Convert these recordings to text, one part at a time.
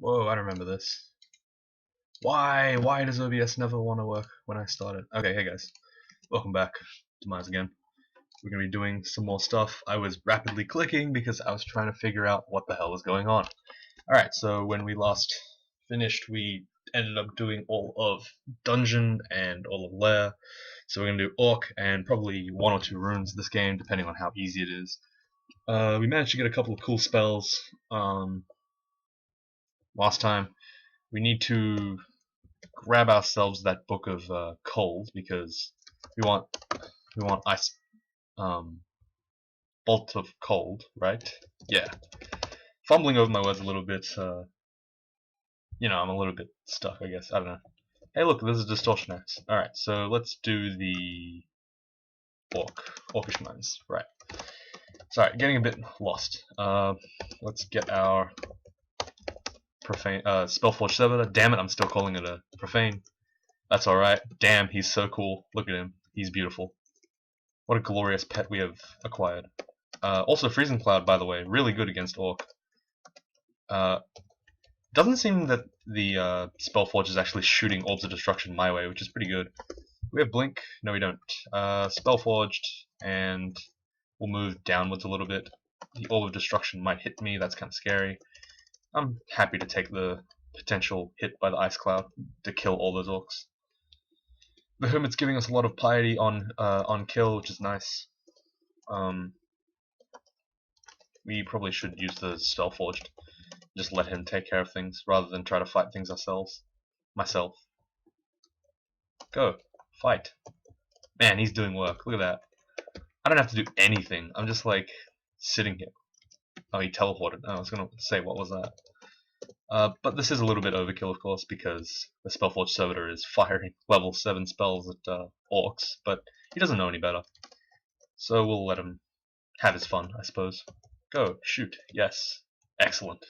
Whoa, I remember this. Why? Why does OBS never want to work when I start it? Okay, hey guys. Welcome back. Demise again. We're going to be doing some more stuff. I was rapidly clicking because I was trying to figure out what the hell was going on. Alright, so when we last finished, we ended up doing all of Dungeon and all of Lair. So we're going to do Orc and probably one or two runes this game, depending on how easy it is. We managed to get a couple of cool spells last time. We need to grab ourselves that book of cold because we want ice bolt of cold, right? Yeah. Fumbling over my words a little bit. I'm a little bit stuck, I guess. I don't know. Hey, look, there's a distortion axe. All right, so let's do the orcish mines. Right. Sorry, getting a bit lost. Let's get our profane Spellforged Servitor. Damn it, I'm still calling it a profane. That's alright. Damn, he's so cool. Look at him. He's beautiful. What a glorious pet we have acquired. Also, Freezing Cloud, by the way, really good against Orc. Doesn't seem that the Spellforge is actually shooting Orbs of Destruction my way, which is pretty good. We have Blink? No, we don't. Spellforged, and we'll move downwards a little bit. The Orb of Destruction might hit me, that's kind of scary. I'm happy to take the potential hit by the Ice Cloud to kill all those Orcs. The Hermit's giving us a lot of piety on kill, which is nice. We probably should use the Spellforged. Just let him take care of things rather than try to fight things ourselves. Myself. Go. Fight. Man, he's doing work. Look at that. I don't have to do anything. I'm just like sitting here. Oh, he teleported. Oh, I was gonna say, what was that? But this is a little bit overkill, of course, because the Spellforged Servitor is firing level 7 spells at Orcs, but he doesn't know any better. So we'll let him have his fun, I suppose. Go, shoot, yes. Excellent.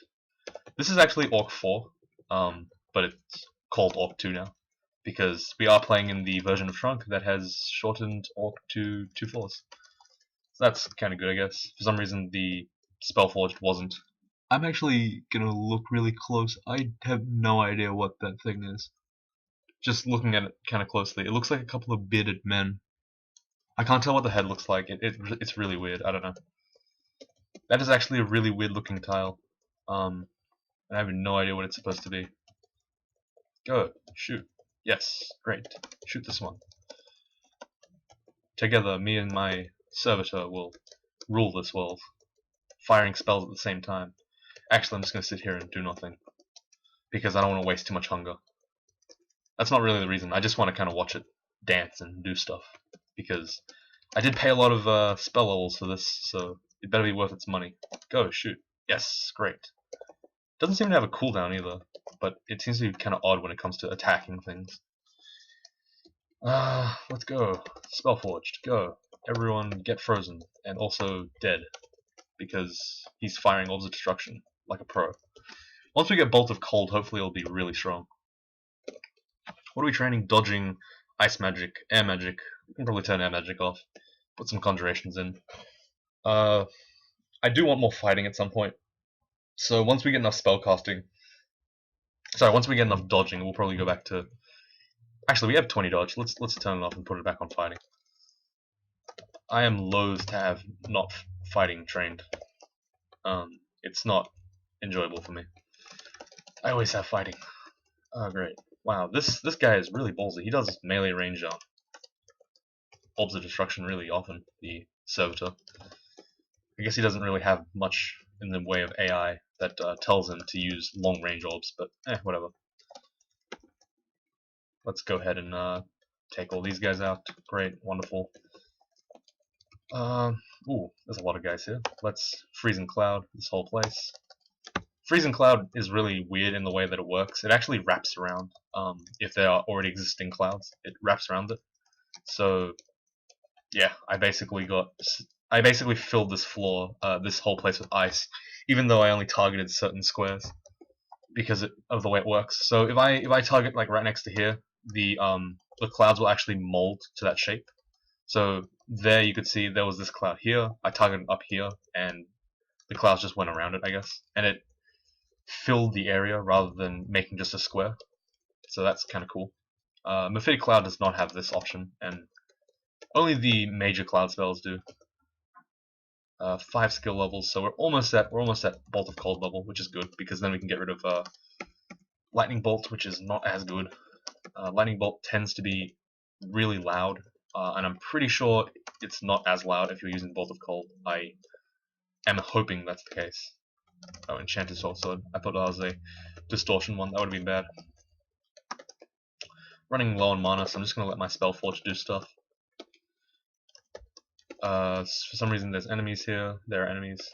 This is actually Orc 4, but it's called Orc 2 now, because we are playing in the version of Shrunk that has shortened Orc to 2 floors. So that's kind of good, I guess. For some reason, the Spellforged wasn't. I'm actually gonna look really close. I have no idea what that thing is. Just looking at it kind of closely, it looks like a couple of bearded men. I can't tell what the head looks like. It's really weird. I don't know. That is actually a really weird looking tile. And I have no idea what it's supposed to be. Go, shoot. Yes, great. Shoot this one. Together, me and my Servitor will rule this world, firing spells at the same time. Actually, I'm just going to sit here and do nothing, because I don't want to waste too much hunger. That's not really the reason. I just want to kind of watch it dance and do stuff, because I did pay a lot of spell levels for this, so it better be worth its money. Go, shoot. Yes, great. Doesn't seem to have a cooldown either, but it seems to be kind of odd when it comes to attacking things. Let's go. Spellforged, go. Everyone get frozen, and also dead, because he's firing Orbs of Destruction like a pro. Once we get Bolt of Cold, hopefully it'll be really strong. What are we training? Dodging, Ice Magic, Air Magic. We can probably turn Air Magic off. Put some Conjurations in. I do want more fighting at some point. So once we get enough spellcasting... once we get enough dodging, we'll probably go back to... Actually, we have 20 dodge. Let's turn it off and put it back on fighting. I am loath to have not fighting trained. It's not enjoyable for me. I always have fighting. Oh, great. Wow, this guy is really ballsy. He does melee range Orbs of Destruction really often, the Servitor. I guess he doesn't really have much in the way of AI that tells him to use long range orbs, but whatever. Let's go ahead and take all these guys out. Great, wonderful. Ooh, there's a lot of guys here. Let's Freezing Cloud this whole place. Freezing Cloud is really weird in the way that it works. It actually wraps around. If there are already existing clouds, it wraps around it. So, yeah, I basically filled this floor, this whole place with ice, even though I only targeted certain squares because of the way it works. So if I target like right next to here, the clouds will actually mold to that shape. So there you could see there was this cloud here. I targeted up here, and the clouds just went around it, I guess. And fill the area rather than making just a square. So that's kind of cool. Mephitic Cloud does not have this option, and only the major cloud spells do. 5 skill levels, so we're almost at Bolt of Cold level, which is good because then we can get rid of Lightning Bolt, which is not as good. Lightning Bolt tends to be really loud, and I'm pretty sure it's not as loud if you're using Bolt of Cold. I am hoping that's the case. Oh, Enchanted Sword. I thought that was a distortion one. That would have been bad. Running low on mana, so I'm just going to let my Spellforged do stuff. For some reason there's enemies here. There are enemies.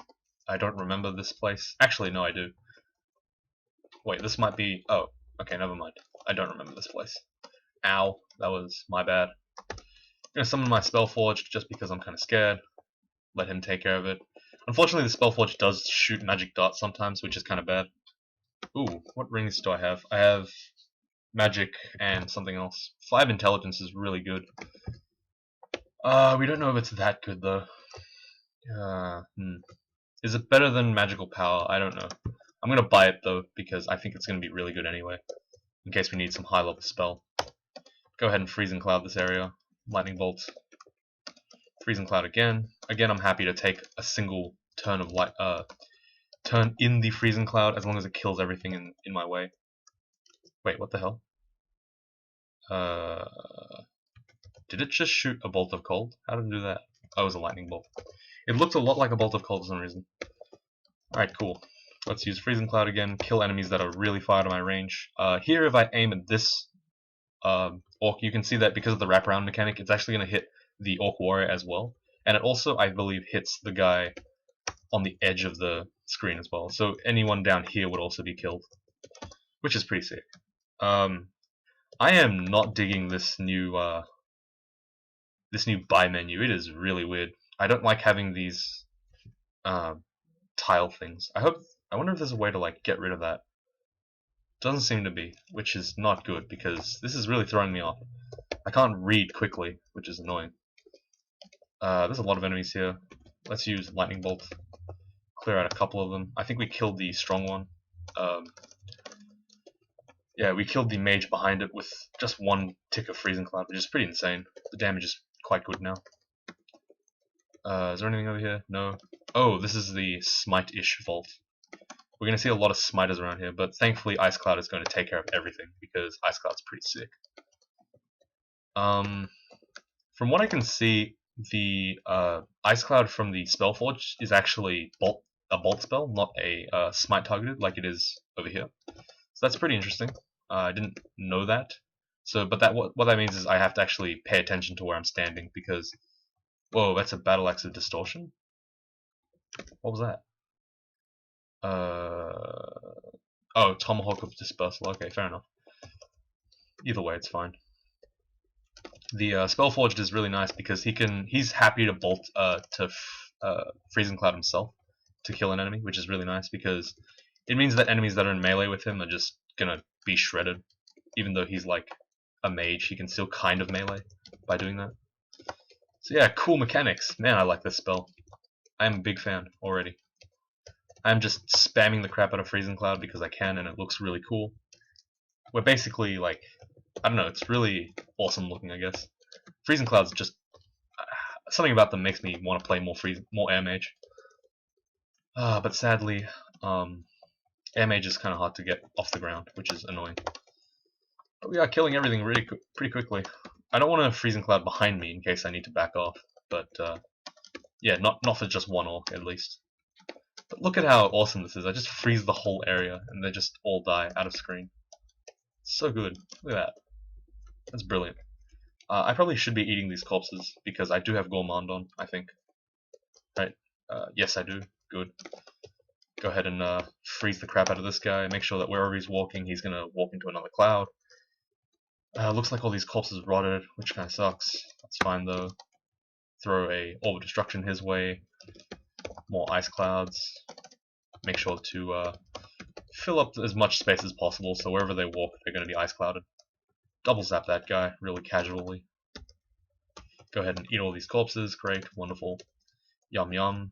I don't remember this place. Actually, no, I do. Wait, this might be... Oh, okay, never mind. I don't remember this place. Ow, that was my bad. I'm going to summon my Spellforged just because I'm kind of scared. Let him take care of it. Unfortunately, the Spellforged does shoot magic darts sometimes, which is kind of bad. Ooh, what rings do I have? I have magic and something else. 5 intelligence is really good. We don't know if it's that good though. Is it better than magical power? I don't know. I'm gonna buy it though because I think it's gonna be really good anyway. In case we need some high level spell. Go ahead and Freezing Cloud this area. Lightning Bolt. Freezing Cloud again. Again, I'm happy to take a single turn of turn in the Freezing Cloud as long as it kills everything in my way. Wait, what the hell? Did it just shoot a bolt of cold? How did it do that? Oh, it was a lightning bolt. It looked a lot like a bolt of cold for some reason. Alright, cool. Let's use Freezing Cloud again, kill enemies that are really far out of my range. Here, if I aim at this Orc, you can see that because of the wraparound mechanic, it's actually going to hit the Orc Warrior as well. And it also, I believe, hits the guy on the edge of the screen as well. So anyone down here would also be killed, which is pretty sick. I am not digging this new buy menu. It is really weird. I don't like having these tile things. I wonder if there's a way to like get rid of that. Doesn't seem to be, which is not good because this is really throwing me off. I can't read quickly, which is annoying. There's a lot of enemies here. Let's use Lightning Bolt. Clear out a couple of them. I think we killed the strong one. Yeah, we killed the mage behind it with just one tick of Freezing Cloud, which is pretty insane. The damage is quite good now. Is there anything over here? No. Oh, this is the Smite-ish vault. We're going to see a lot of Smiters around here, but thankfully Ice Cloud is going to take care of everything, because Ice Cloud's pretty sick. From what I can see, the Ice Cloud from the Spellforged is actually a bolt spell, not a Smite targeted like it is over here. So that's pretty interesting. I didn't know that. So, but what that means is I have to actually pay attention to where I'm standing because, whoa, that's a Battle Axe of Distortion. What was that? Oh, Tomahawk of Dispersal. Okay, fair enough. Either way, it's fine. The Spellforged is really nice because he's happy to bolt to Freezing Cloud himself to kill an enemy, which is really nice because it means that enemies that are in melee with him are just gonna be shredded. Even though he's like a mage, he can still kind of melee by doing that. So yeah, cool mechanics. Man, I like this spell. I am a big fan already. I'm just spamming the crap out of Freezing Cloud because I can and it looks really cool. We're basically like, I don't know, it's really awesome looking, I guess. Freezing Cloud's just something about them makes me want to play more Air Mage. But sadly, Air Mage is kind of hard to get off the ground, which is annoying. But we are killing everything really pretty quickly. I don't want a Freezing Cloud behind me in case I need to back off, but yeah, not for just one orc at least. But look at how awesome this is. I just freeze the whole area and they just all die out of screen. So good. Look at that. That's brilliant. I probably should be eating these corpses because I do have Gourmand on, I think. Right? Yes, I do. Good. Go ahead and freeze the crap out of this guy. Make sure that wherever he's walking, he's going to walk into another cloud. Looks like all these corpses rotted, which kind of sucks. That's fine though. Throw a Orb of Destruction his way. More ice clouds. Make sure to fill up as much space as possible so wherever they walk, they're going to be ice clouded. Double zap that guy really casually. Go ahead and eat all these corpses. Great, wonderful. Yum yum.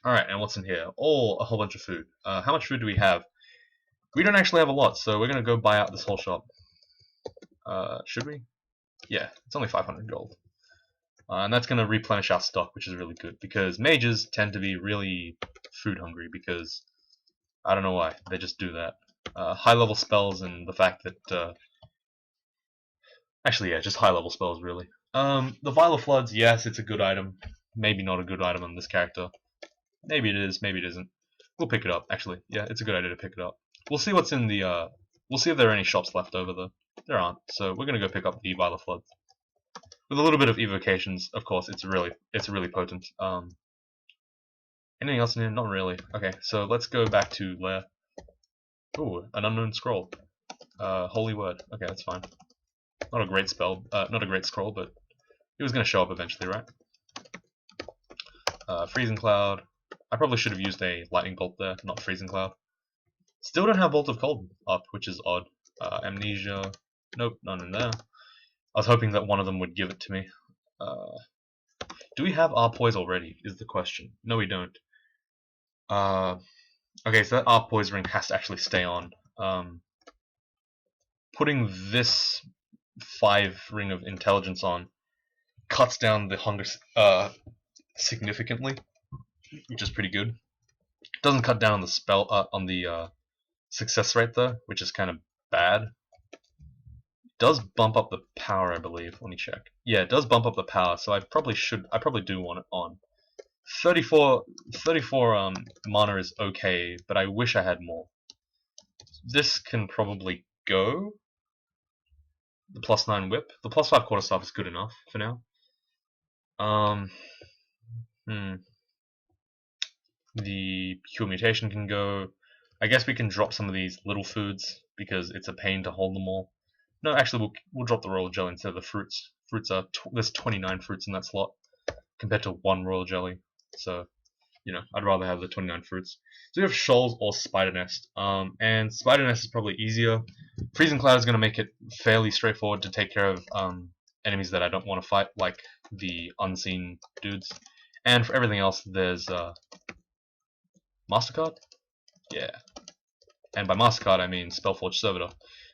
Alright, and what's in here? Oh, a whole bunch of food. How much food do we have? We don't actually have a lot, so we're gonna go buy out this whole shop. Should we? Yeah, it's only 500 gold. And that's gonna replenish our stock, which is really good, because mages tend to be really food hungry, because I don't know why, they just do that. High level spells and the fact that, actually yeah, just high level spells really. The Vial of Floods, yes, it's a good item. Maybe not a good item on this character. Maybe it is, maybe it isn't. We'll pick it up, actually. Yeah, it's a good idea to pick it up. We'll see what's in the, we'll see if there are any shops left over though. There aren't, so we're gonna go pick up the Vial of Floods. With a little bit of evocations, of course, it's really potent. Anything else in here? Not really. Okay, so let's go back to Lair. Ooh, an unknown scroll. Holy word. Okay, that's fine. Not a great spell, not a great scroll, but it was going to show up eventually, right? Freezing Cloud. I probably should have used a Lightning Bolt there, not Freezing Cloud. Still don't have Bolt of Cold up, which is odd. Amnesia. Nope, none in there. I was hoping that one of them would give it to me. Do we have our poise already, is the question. No, we don't. Okay, so that our poise ring has to actually stay on. Putting this 5 ring of intelligence on cuts down the hunger significantly, which is pretty good. Doesn't cut down on the spell on the success rate though, which is kind of bad. Does bump up the power, I believe. Let me check. Yeah, it does bump up the power, so I probably do want it on. 34 mana is okay, but I wish I had more. This can probably go. The +9 whip. The +5 quarterstaff is good enough for now. The Cure Mutation can go. I guess we can drop some of these little foods because it's a pain to hold them all. No, actually, we'll drop the royal jelly instead of the fruits. Fruits are there's 29 fruits in that slot compared to 1 royal jelly. So, you know, I'd rather have the 29 fruits. So we have shoals or spider nest. And spider nest is probably easier. Freezing Cloud is going to make it fairly straightforward to take care of enemies that I don't want to fight, like the unseen dudes. And for everything else, there's Mastercard? Yeah. And by Mastercard, I mean Spellforged Servitor,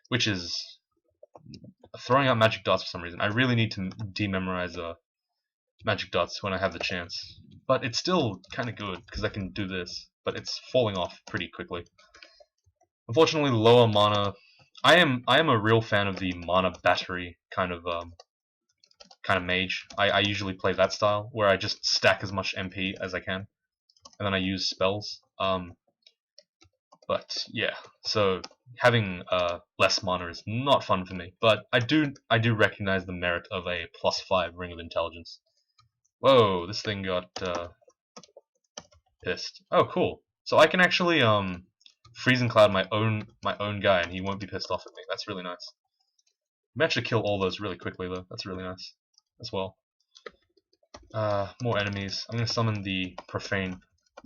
which is throwing out magic dots for some reason. I really need to dememorize magic dots when I have the chance. But it's still kind of good, because I can do this. But it's falling off pretty quickly. Unfortunately, lower mana. I am a real fan of the mana battery kind of mage. I usually play that style, where I just stack as much MP as I can, and then I use spells. But yeah, so having less mana is not fun for me. But I do recognize the merit of a +5 ring of intelligence. Whoa, this thing got pissed. Oh, cool. So I can actually freeze and cloud my own guy, and he won't be pissed off at me. That's really nice. Managed to kill all those really quickly though. That's really nice as well. More enemies. I'm gonna summon the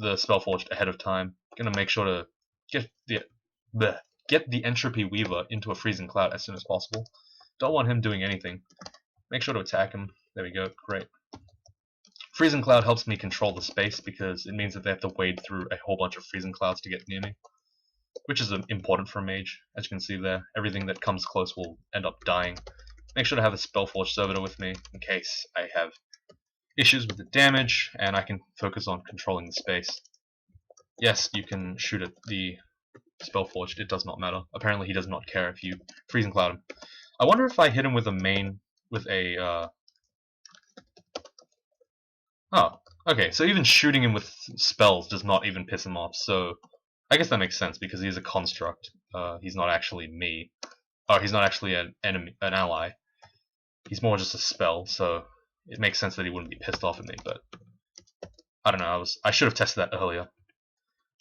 Spellforged ahead of time. Gonna make sure to get the Entropy Weaver into a freezing cloud as soon as possible. Don't want him doing anything. Make sure to attack him. There we go. Great. Freezing Cloud helps me control the space because it means that they have to wade through a whole bunch of freezing clouds to get near me, which is important for a mage. As you can see there, everything that comes close will end up dying. Make sure to have a Spellforged Servitor with me in case I have issues with the damage and I can focus on controlling the space. Yes, you can shoot at the Spellforged, it does not matter. Apparently he does not care if you freezing cloud him. I wonder if I hit him with a Oh, okay, so even shooting him with spells does not even piss him off, so I guess that makes sense because he's a construct. He's not actually me. Or he's not actually an ally. He's more just a spell, so it makes sense that he wouldn't be pissed off at me, but I don't know, I should have tested that earlier.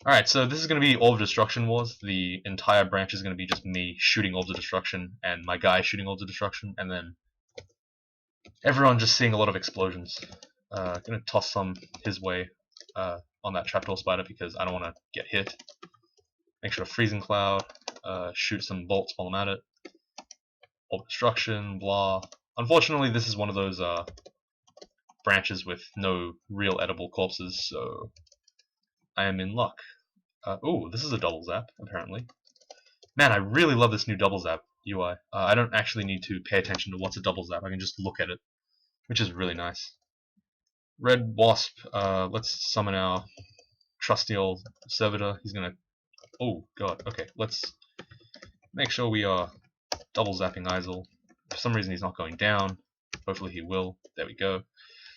Alright, so this is going to be Orb of Destruction Wars. The entire branch is going to be just me shooting Orbs of Destruction and my guy shooting Orbs of Destruction, and then everyone just seeing a lot of explosions. Gonna toss some his way on that trapdoor spider because I don't want to get hit. Make sure to freezing cloud, shoot some bolts while I'm at it. Orb Destruction, blah. Unfortunately, this is one of those branches with no real edible corpses, so I am in luck. Oh, this is a double zap, apparently. Man, I really love this new double zap UI. I don't actually need to pay attention to what's a double zap. I can just look at it, which is really nice. Red Wasp, let's summon our trusty old Servitor. He's gonna... Oh, God, okay, let's make sure we are double zapping Isol. For some reason he's not going down. Hopefully he will. There we go.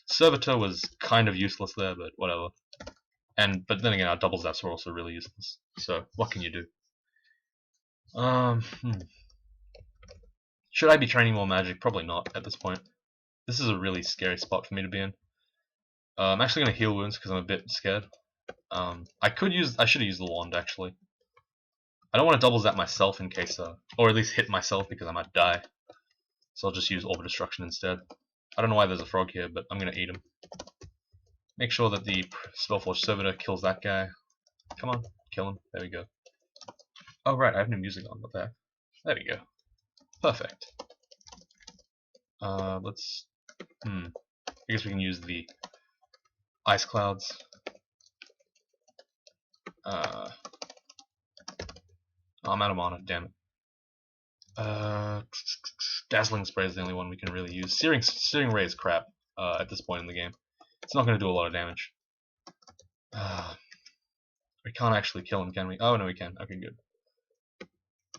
Servitor was kind of useless there, but whatever. But then again, our double zaps were also really useless. So, what can you do? Should I be training more magic? Probably not at this point. This is a really scary spot for me to be in. I'm actually going to heal wounds because I'm a bit scared. I should have used the wand actually. I don't want to double zap myself in case, or at least hit myself because I might die. So I'll just use Orb of Destruction instead. I don't know why there's a frog here, but I'm going to eat him. Make sure that the Spellforged Servitor kills that guy. Come on, kill him. There we go. Oh right, I have no music on. What the heck? There we go. Perfect. Let's... I guess we can use the Ice Clouds. I'm out of mana, damn it. Dazzling Spray is the only one we can really use. Searing Ray is crap at this point in the game. It's not going to do a lot of damage. We can't actually kill him, can we? Oh, no, we can. Okay, good.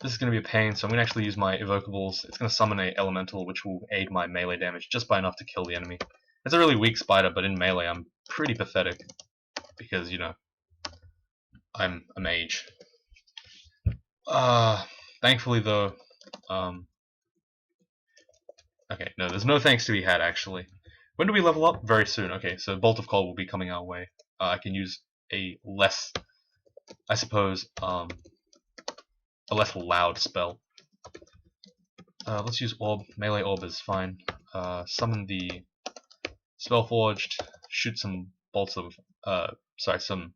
This is going to be a pain, so I'm going to actually use my Evocables. It's going to summon a Elemental, which will aid my melee damage just by enough to kill the enemy. It's a really weak spider, but in melee I'm pretty pathetic. Because, you know, I'm a mage. Thankfully, though... Okay, no, there's no thanks to be had, actually. When do we level up? Very soon. Okay, so Bolt of Cold will be coming our way. I can use a less... I suppose, a less loud spell. Let's use Orb. Melee Orb is fine. Summon the Spellforged, shoot some bolts of, some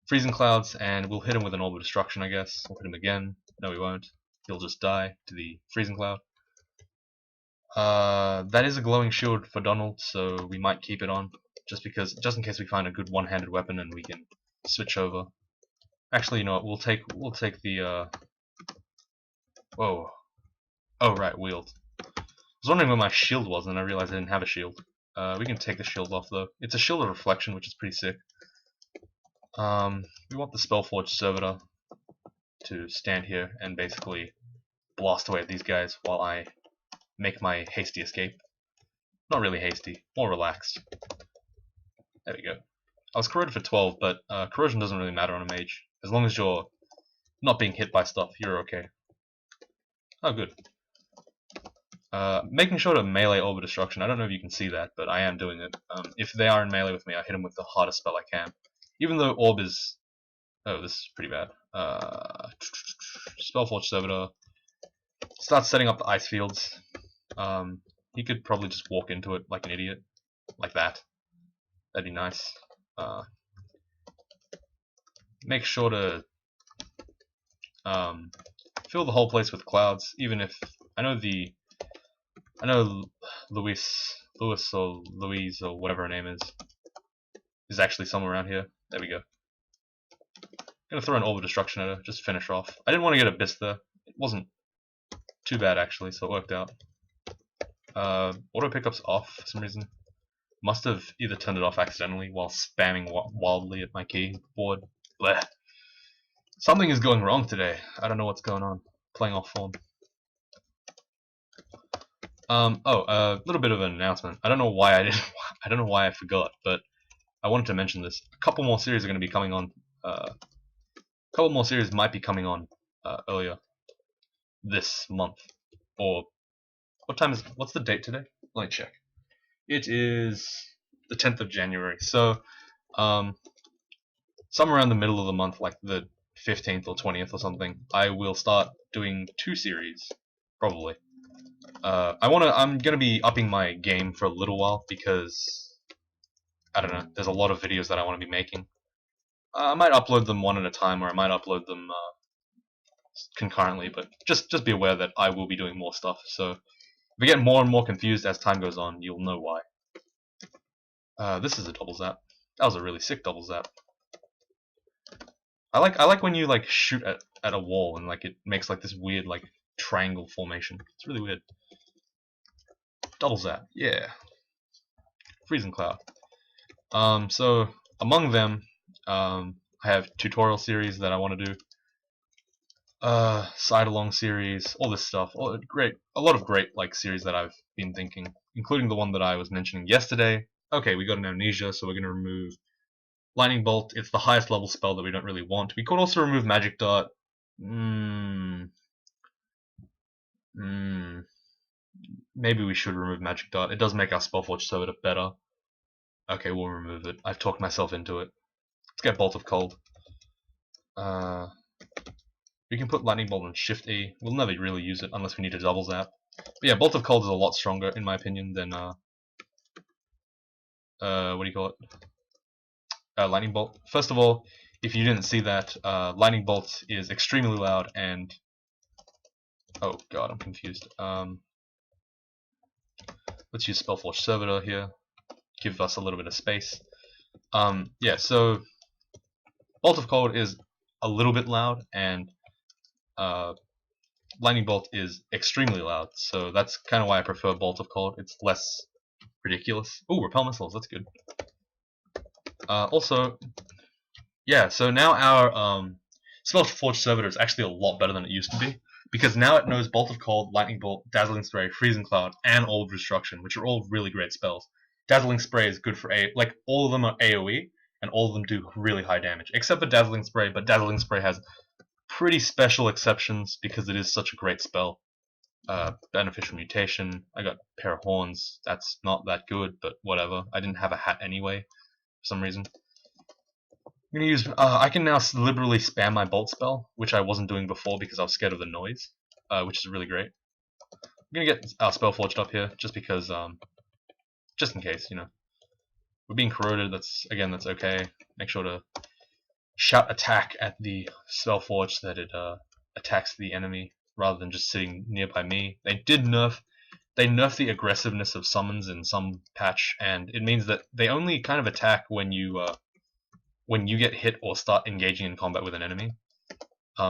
Freezing Clouds, and we'll hit him with an Orb of Destruction, I guess. We'll hit him again. No, we won't. He'll just die to the Freezing Cloud. That is a glowing shield for Donald, so we might keep it on, just in case we find a good one-handed weapon and we can switch over. Actually, you know what? We'll take the Whoa. Oh right, wield. I was wondering where my shield was, and I realized I didn't have a shield. We can take the shield off though. It's a shield of reflection, which is pretty sick. We want the Spellforged Servitor to stand here and basically blast away at these guys while I make my hasty escape. Not really hasty, more relaxed. There we go. I was corroded for 12, but corrosion doesn't really matter on a mage. As long as you're not being hit by stuff, you're okay. Oh, good. Making sure to melee Orb of Destruction. I don't know if you can see that, but I am doing it. If they are in melee with me, I hit them with the hardest spell I can. Even though Orb is... Oh, this is pretty bad. Spellforged Servitor. Start setting up the ice fields. He could probably just walk into it like an idiot. Like that. That'd be nice. Make sure to fill the whole place with clouds, even if... I know Louise or Louise or whatever her name is actually somewhere around here. There we go. Gonna throw an Orb of Destruction at her, just finish off. I didn't want to get Abyss there. It wasn't too bad actually, so it worked out. Auto pickup's off for some reason. Must have either turned it off accidentally while spamming wildly at my keyboard. Blech. Something is going wrong today. I don't know what's going on. Playing off form. A little bit of an announcement. I don't know why I don't know why I forgot, but I wanted to mention this. A couple more series are going to be coming on. A couple more series might be coming on earlier this month. Or what's the date today? Let me check. It is the 10th of January. So, somewhere around the middle of the month, like the 15th or 20th or something, I will start doing 2 series, probably. I'm gonna be upping my game for a little while because I don't know. There's a lot of videos that I want to be making. I might upload them one at a time, or I might upload them concurrently. But just be aware that I will be doing more stuff. So if we get more and more confused as time goes on, you'll know why. This is a double zap. That was a really sick double zap. I like when you like shoot at a wall and like it makes like this weird like triangle formation. It's really weird. Double zap, yeah. Freezing cloud. So among them, I have tutorial series that I want to do. Side along series, all this stuff. A lot of great like series that I've been thinking, including the one that I was mentioning yesterday. Okay, we got an amnesia, so we're gonna remove lightning bolt. It's the highest level spell that we don't really want. We could also remove magic dart. Maybe we should remove magic dart. It does make our Spellforged Servitor better. Okay, we'll remove it. I've talked myself into it. Let's get Bolt of Cold. We can put Lightning Bolt on Shift E. We'll never really use it unless we need a double zap. But yeah, Bolt of Cold is a lot stronger in my opinion than what do you call it? Lightning Bolt. First of all, if you didn't see that, Lightning Bolt is extremely loud and oh god, I'm confused. Let's use Spellforged Servitor here. Give us a little bit of space. Yeah, so Bolt of Cold is a little bit loud, and Lightning Bolt is extremely loud. So that's kind of why I prefer Bolt of Cold. It's less ridiculous. Ooh, Repel Missiles, that's good. Also, yeah, so now our Spellforged Servitor is actually a lot better than it used to be, because now it knows Bolt of Cold, Lightning Bolt, Dazzling Spray, Freezing Cloud, and Orb of Destruction, which are all really great spells. Dazzling Spray is good for like all of them are AoE, and all of them do really high damage, except for Dazzling Spray, but Dazzling Spray has pretty special exceptions because it is such a great spell. Beneficial Mutation, I got Pair of Horns, that's not that good, but whatever. I didn't have a hat anyway, for some reason. I'm gonna use. I can now liberally spam my bolt spell, which I wasn't doing before because I was scared of the noise, which is really great. I'm gonna get our Spellforged up here just because, just in case, you know, we're being corroded. That's okay. Make sure to shout attack at the Spellforged so that it attacks the enemy rather than just sitting nearby me. They nerfed the aggressiveness of summons in some patch, and it means that they only kind of attack when you get hit or start engaging in combat with an enemy.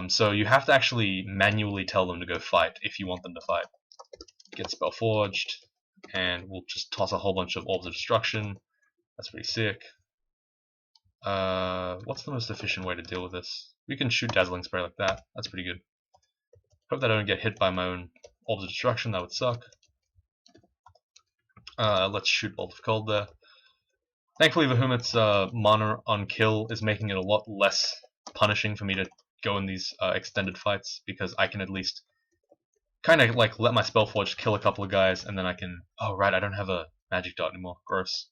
So you have to actually manually tell them to go fight if you want them to fight. Get Spellforged, and we'll just toss a whole bunch of Orbs of Destruction. That's pretty sick. What's the most efficient way to deal with this? We can shoot Dazzling Spray like that. That's pretty good. Hope that I don't get hit by my own Orbs of Destruction. That would suck. Let's shoot Bolt of Cold there. Thankfully, Bahamut's mana on kill is making it a lot less punishing for me to go in these extended fights, because I can at least kind of like let my Spellforged kill a couple of guys, and then I can. Oh right, I don't have a Magic Dart anymore. Gross.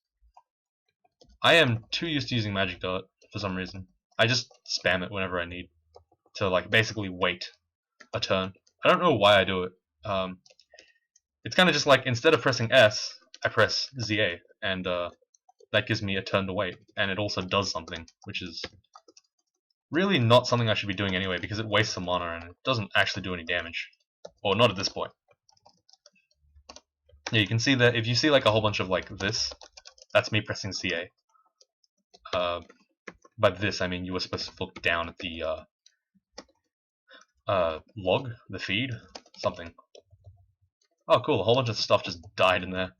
I am too used to using Magic Dart for some reason. I just spam it whenever I need to, like, basically wait a turn. I don't know why I do it. It's kind of just like instead of pressing S, I press ZA, and that gives me a turn to wait, and it also does something, which is really not something I should be doing anyway, because it wastes some mana and it doesn't actually do any damage. Or not at this point. Yeah, you can see that if you see like a whole bunch of like this, that's me pressing CA. By this I mean you were supposed to look down at the log, the feed, something. Oh cool, a whole bunch of stuff just died in there.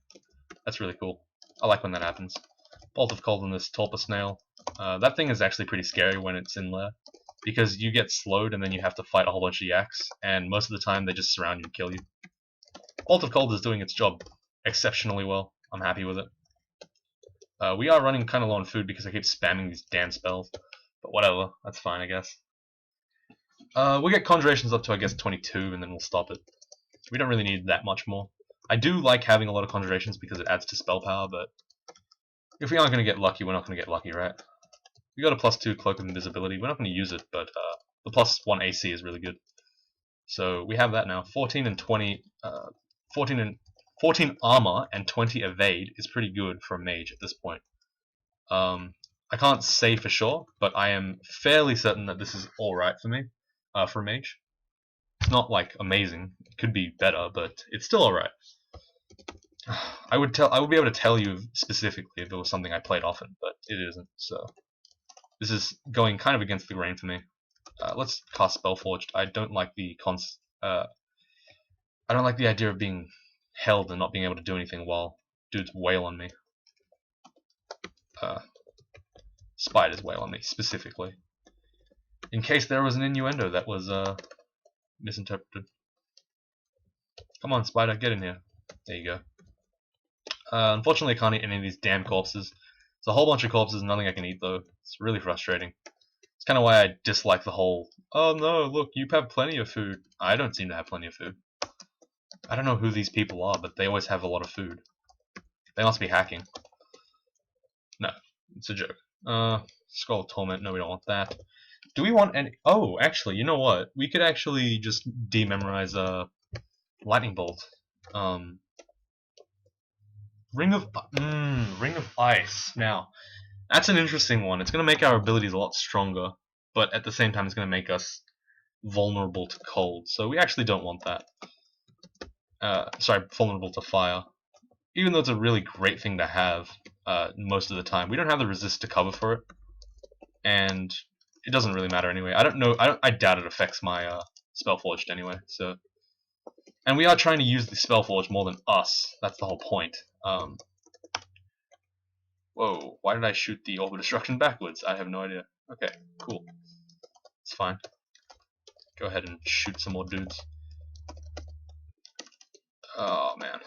That's really cool. I like when that happens. Bolt of Cold on this Torpor Snail. That thing is actually pretty scary when it's in there, because you get slowed and then you have to fight a whole bunch of yaks, and most of the time they just surround you and kill you. Bolt of Cold is doing its job exceptionally well. I'm happy with it. We are running kind of low on food because I keep spamming these damn spells, but whatever, that's fine I guess. We'll get Conjurations up to I guess 22 and then we'll stop it. We don't really need that much more. I do like having a lot of Conjurations because it adds to spell power, but if we aren't going to get lucky, we're not going to get lucky, right? We got a +2 Cloak of Invisibility. We're not going to use it, but the +1 AC is really good. So we have that now. 14 and 20, 14 armor and 20 evade is pretty good for a mage at this point. I can't say for sure, but I am fairly certain that this is all right for me, for a mage. It's not like amazing. It could be better, but it's still all right. I would be able to tell you specifically if it was something I played often, but it isn't. So This is going kind of against the grain for me. Let's cast Spellforged. I don't like the I don't like the idea of being held and not being able to do anything while dudes wail on me. Spiders wail on me, specifically. In case there was an innuendo that was misinterpreted. Come on, spider, get in here. There you go. Unfortunately, I can't eat any of these damn corpses. It's a whole bunch of corpses, nothing I can eat though. It's really frustrating. It's kind of why I dislike the whole, oh no, look, you have plenty of food. I don't seem to have plenty of food. I don't know who these people are, but they always have a lot of food. They must be hacking. No, it's a joke. Scroll of Torment, no we don't want that. Do we want any... Oh, actually, you know what? We could actually just dememorize Lightning Bolt. Ring of Ice. Now, that's an interesting one. It's going to make our abilities a lot stronger, but at the same time it's going to make us vulnerable to cold. So we actually don't want that. Sorry, vulnerable to fire. Even though it's a really great thing to have most of the time. We don't have the resist to cover for it. And it doesn't really matter anyway. I don't know. I doubt it affects my Spellforged anyway. So, and we are trying to use the Spellforged more than us. That's the whole point. Whoa! Why did I shoot the Orb of Destruction backwards? I have no idea. Okay, cool. It's fine. Go ahead and shoot some more dudes. Oh man,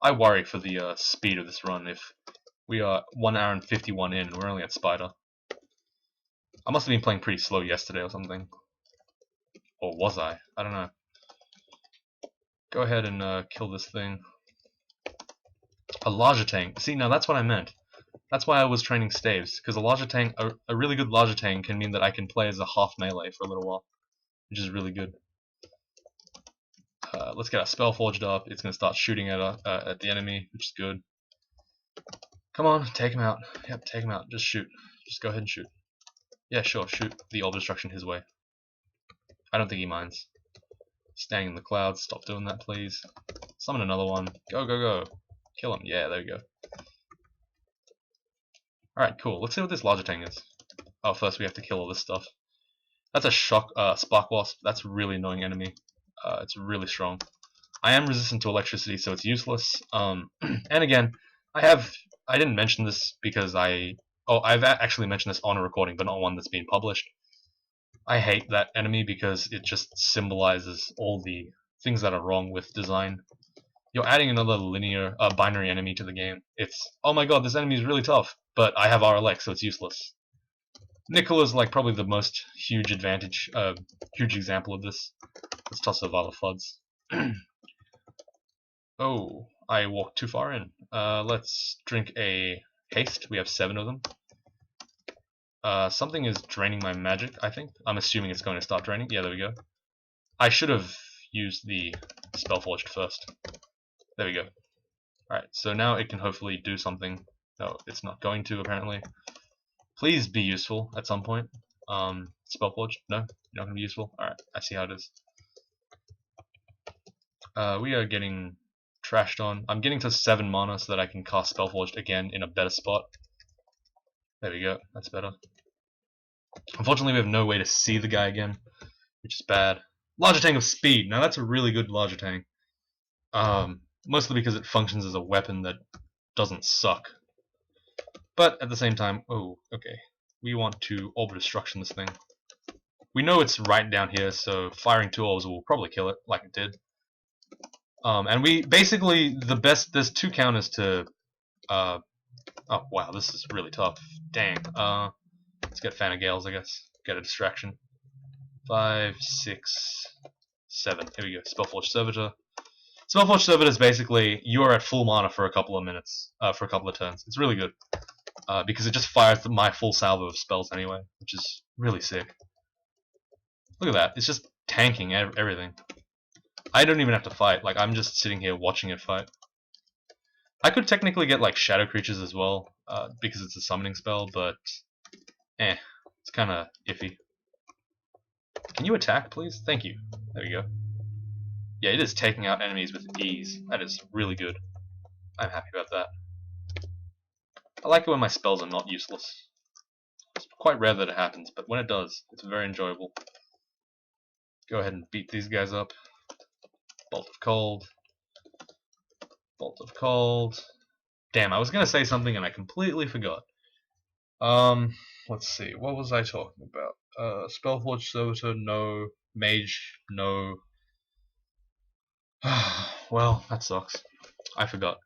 I worry for the speed of this run. If we are 1 hour and 51 in, we're only at Spider. I must have been playing pretty slow yesterday or something. Or was I? I don't know. Go ahead and kill this thing. A larger tank. See, now that's what I meant. That's why I was training staves, because a larger tank, a really good larger tank can mean that I can play as a half melee for a little while, which is really good. Let's get our Spellforged up. It's going to start shooting at the enemy, which is good. Come on, take him out. Yep, take him out. Just shoot. Just go ahead and shoot. Yeah, sure, shoot the Orb of Destruction his way. I don't think he minds. Standing in the clouds, stop doing that please. Summon another one. Go, go, go. Kill him. Yeah, there we go. Alright, cool. Let's see what this larger tank is. Oh, first we have to kill all this stuff. That's a Spark Wasp. That's a really annoying enemy. It's really strong. I am resistant to electricity, so it's useless. And again, I didn't mention this because I've actually mentioned this on a recording, but not one that's been published. I hate that enemy because it just symbolizes all the things that are wrong with design. You're adding another linear, binary enemy to the game. It's, oh my god, this enemy is really tough, but I have RLX, so it's useless. Nickel is like probably the most huge advantage, huge example of this. Let's toss a Vial of Floods. Oh, I walked too far in. Let's drink a haste. We have 7 of them. Something is draining my magic, I think. I'm assuming it's going to start draining. Yeah, there we go. I should have used the Spellforged first. There we go. Alright, so now it can hopefully do something. No, it's not going to, apparently. Please be useful at some point. Spellforged? No? You're not going to be useful? Alright, I see how it is. We are getting trashed on. I'm getting to 7 mana so that I can cast Spellforged again in a better spot. There we go, that's better. Unfortunately, we have no way to see the guy again, which is bad. Larger Tank of Speed. Now that's a really good larger tank. Mostly because it functions as a weapon that doesn't suck. But at the same time, oh, okay. We want to Orb of Destruction this thing. We know it's right down here, so firing 2 orbs will probably kill it, like it did. And we basically, there's 2 counters to, oh wow, this is really tough. Dang. Let's get Fan of Gales, I guess. Get a distraction. 5, 6, 7. Here we go. Spellforged Servitor. Spellforged Servitor is basically, you are at full mana for a couple of minutes, for a couple of turns. It's really good. Because it just fires my full salvo of spells anyway, which is really sick. Look at that. It's just tanking everything. I don't even have to fight. Like, I'm just sitting here watching it fight. I could technically get, like, shadow creatures as well, because it's a summoning spell, but it's kind of iffy. Can you attack, please? Thank you. There we go. Yeah, it is taking out enemies with ease. That is really good. I'm happy about that. I like it when my spells are not useless. quite rare that it happens, but when it does, it's very enjoyable. Go ahead and beat these guys up. Bolt of Cold. Bolt of Cold. Damn, I was gonna say something and I completely forgot. Let's see. What was I talking about? Spellforged Servitor, no. Mage, no. Well, that sucks. I forgot.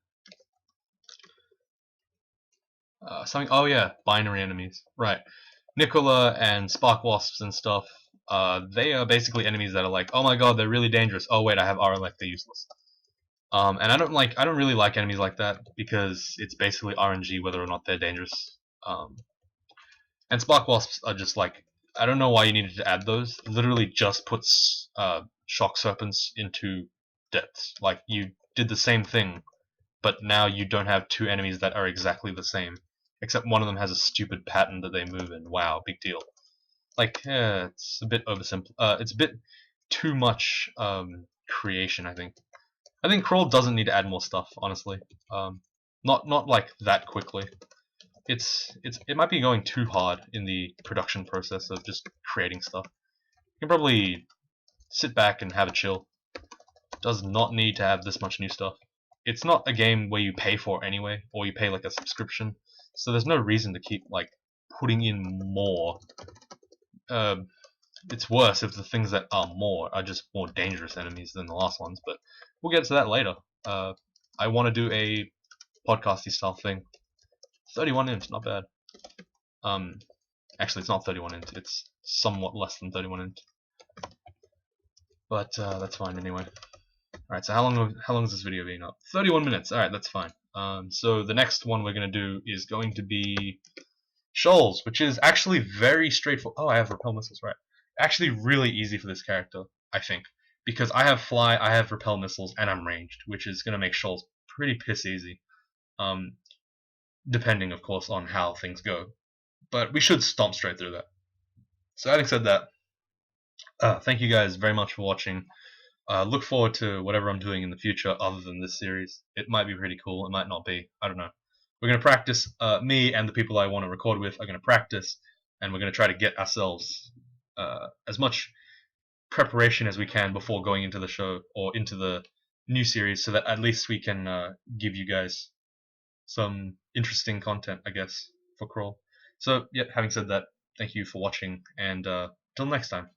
Something. Oh yeah, binary enemies. Right. Nicola and Spark Wasps and stuff. They are basically enemies that are like, oh my god, they're really dangerous. Oh wait, I have R-elect, they're useless. And I don't really like enemies like that because it's basically RNG whether or not they're dangerous. And Spark Wasps are just like, I don't know why you needed to add those. It literally just puts Shock Serpents into depths. Like you did the same thing, but now you don't have two enemies that are exactly the same. Except one of them has a stupid pattern that they move in. Wow, big deal. Like, yeah, it's a bit oversimple. It's a bit too much creation, I think. I think Crawl doesn't need to add more stuff, honestly. Not like that quickly. It might be going too hard in the production process of just creating stuff. You can probably sit back and have a chill. Does not need to have this much new stuff. It's not a game where you pay for anyway, or you pay like a subscription. So there's no reason to keep like putting in more. It's worse if the things that are more are just more dangerous enemies than the last ones, but we'll get to that later. I want to do a podcasty style thing. 31 int, not bad. Actually, it's not 31 int. It's somewhat less than 31 int, but that's fine anyway. All right, so how long has this video been up? 31 minutes. All right, that's fine. So the next one we're gonna do is going to be Shoals, which is actually very straightforward. Oh, I have repel missiles, right? Actually, really easy for this character, I think, because I have fly, I have repel missiles, and I'm ranged, which is gonna make Shoals pretty piss easy. Depending, of course, on how things go. But we should stomp straight through that. So having said that, thank you guys very much for watching. Look forward to whatever I'm doing in the future other than this series. It might be pretty cool, it might not be, I don't know. We're going to practice, me and the people I want to record with are going to practice, and we're going to try to get ourselves as much preparation as we can before going into the show, or into the new series, so that at least we can give you guys some interesting content, I guess, for Crawl. So, yeah, having said that, thank you for watching, and till next time.